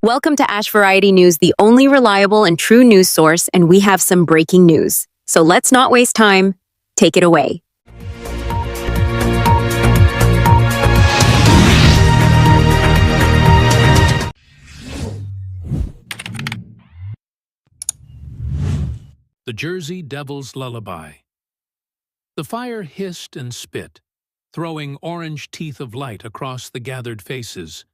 Welcome to Ash Variety News, the only reliable and true news source, and we have some breaking news. So let's not waste time. Take it away. The Jersey Devil's Lullaby. The fire hissed and spit, throwing orange teeth of light across the gathered faces.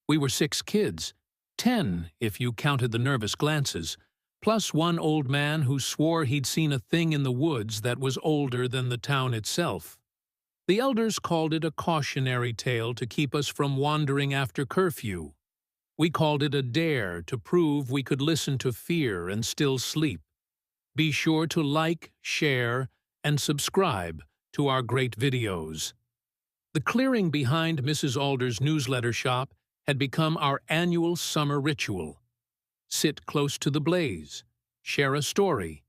We were 6 kids, 10 if you counted the nervous glances, plus one old man who swore he'd seen a thing in the woods that was older than the town itself. The elders called it a cautionary tale to keep us from wandering after curfew. We called it a dare to prove we could listen to fear and still sleep. Be sure to like, share, and subscribe to our great videos. The clearing behind Mrs. Alder's newsletter shop had become our annual summer ritual. Sit close to the blaze, share a story,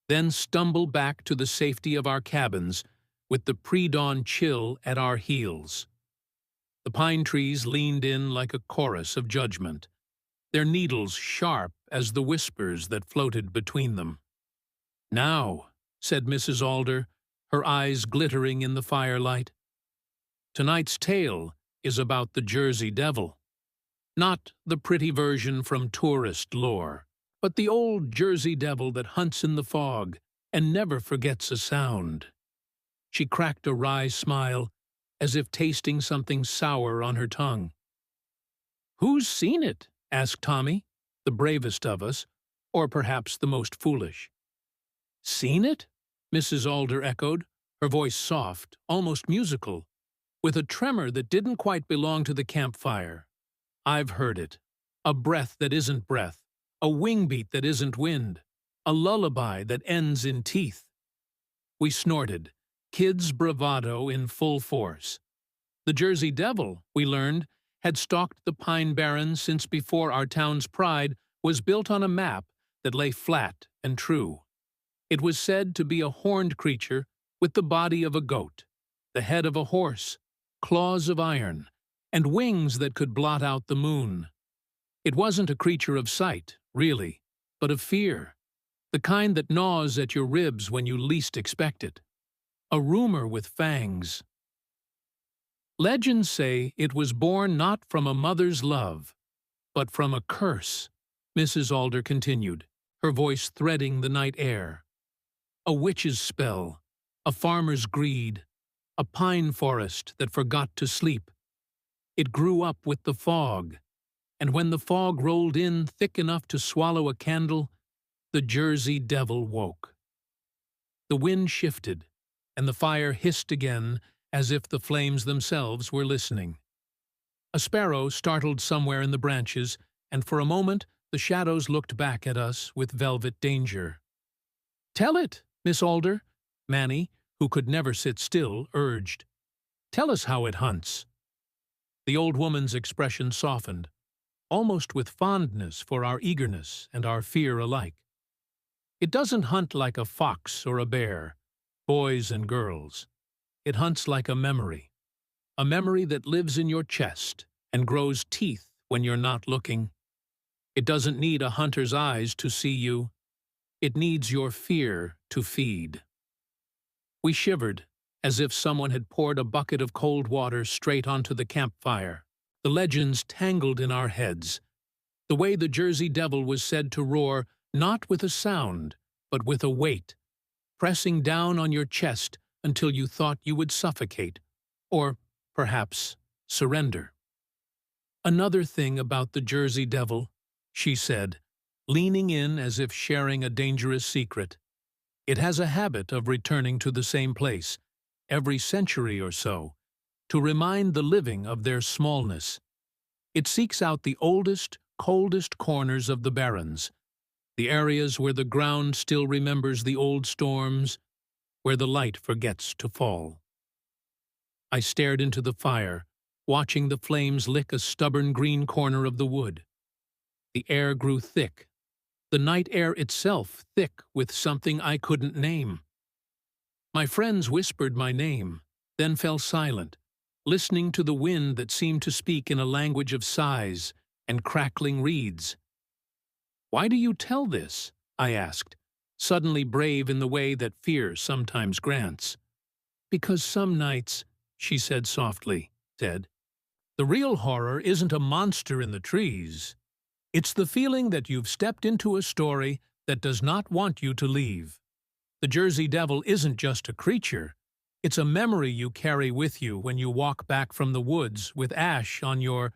then stumble back to the safety of our cabins with the pre-dawn chill at our heels. The pine trees leaned in like a chorus of judgment, their needles sharp as the whispers that floated between them. "Now," said Mrs. Alder, her eyes glittering in the firelight, "tonight's tale is about the Jersey Devil. Not the pretty version from tourist lore, but the old Jersey Devil that hunts in the fog and never forgets a sound." She cracked a wry smile, as if tasting something sour on her tongue. "Who's seen it?" asked Tommy, the bravest of us, or perhaps the most foolish. "Seen it?" Mrs. Alder echoed, her voice soft, almost musical, with a tremor that didn't quite belong to the campfire. "I've heard it. A breath that isn't breath, a wingbeat that isn't wind, a lullaby that ends in teeth." We snorted, kids' bravado in full force. The Jersey Devil, we learned, had stalked the Pine Barrens since before our town's pride was built on a map that lay flat and true. It was said to be a horned creature with the body of a goat, the head of a horse, claws of iron, and wings that could blot out the moon. It wasn't a creature of sight, really, but of fear, the kind that gnaws at your ribs when you least expect it. A rumor with fangs. Legends say it was born not from a mother's love, but from a curse, Mrs. Alder continued, her voice threading the night air. A witch's spell, a farmer's greed, a pine forest that forgot to sleep. It grew up with the fog, and when the fog rolled in thick enough to swallow a candle, the Jersey Devil woke. The wind shifted, and the fire hissed again as if the flames themselves were listening. A sparrow startled somewhere in the branches, and for a moment the shadows looked back at us with velvet danger. "Tell it, Miss Alder," Manny, who could never sit still, urged. "Tell us how it hunts." The old woman's expression softened, almost with fondness for our eagerness and our fear alike. "It doesn't hunt like a fox or a bear, boys and girls. It hunts like a memory that lives in your chest and grows teeth when you're not looking. It doesn't need a hunter's eyes to see you. It needs your fear to feed." We shivered, as if someone had poured a bucket of cold water straight onto the campfire. The legends tangled in our heads. The way the Jersey Devil was said to roar, not with a sound, but with a weight, pressing down on your chest until you thought you would suffocate, or perhaps surrender. "Another thing about the Jersey Devil," she said, leaning in as if sharing a dangerous secret. "It has a habit of returning to the same place, every century or so, to remind the living of their smallness. It seeks out the oldest, coldest corners of the barrens, the areas where the ground still remembers the old storms, where the light forgets to fall." I stared into the fire, watching the flames lick a stubborn green corner of the wood. The air grew thick, the night air itself thick with something I couldn't name. My friends whispered my name, then fell silent, listening to the wind that seemed to speak in a language of sighs and crackling reeds. "Why do you tell this?" I asked, suddenly brave in the way that fear sometimes grants. "Because some nights," she said softly, "the real horror isn't a monster in the trees. It's the feeling that you've stepped into a story that does not want you to leave. The Jersey Devil isn't just a creature. It's a memory you carry with you when you walk back from the woods with ash on your